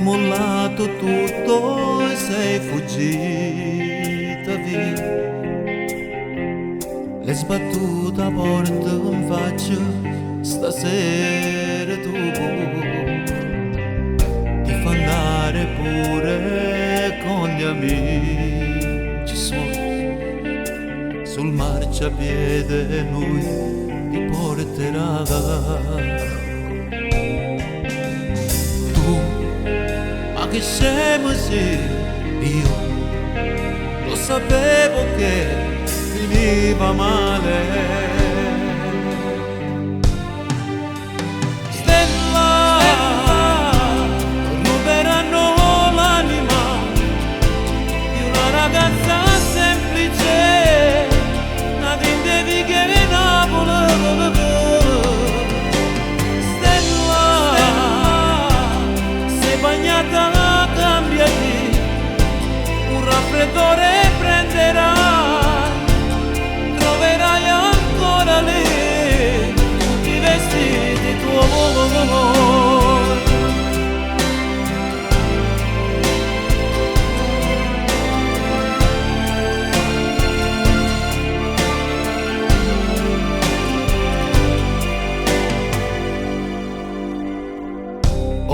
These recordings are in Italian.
mollato tutto e sei fuggita via. L'hai sbattuta a porta in faccia stasera tu. Ti fa andare pure con gli amici suoi. Sul marciapiede lui ti porterà. Ma che scemo sei, io lo sapevo che finiva male. Stella, ruberanno l'anima di una ragazza semplice, una tindevi che Napoli. Bagnata, cambiati, un raffreddore prenderai, troverai ancora lì tutti i vestiti tuoi.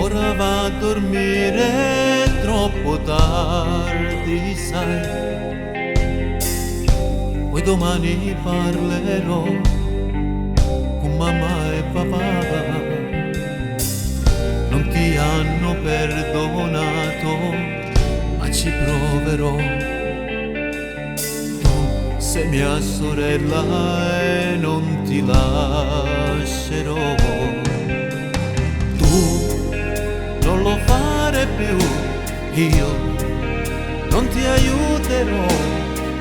Ora va a dormire, troppo tardi sai, poi domani parlerò con mamma e papà. Non ti hanno perdonato, ma ci proverò. Tu sei mia sorella e non ti lascerò. Non lo fare più, io non ti aiuterò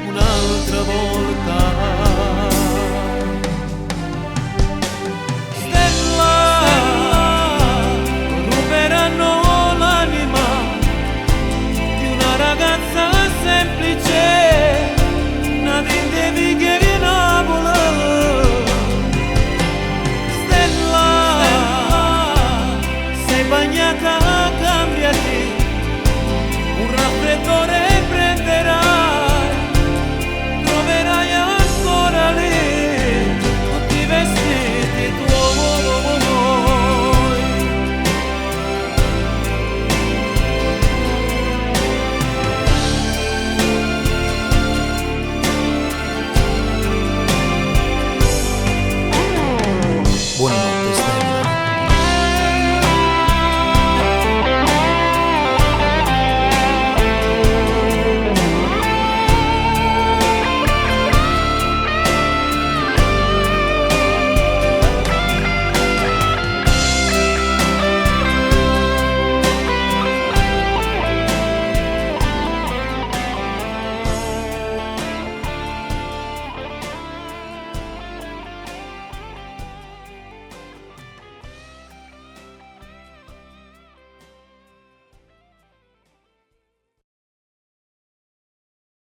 un'altra volta.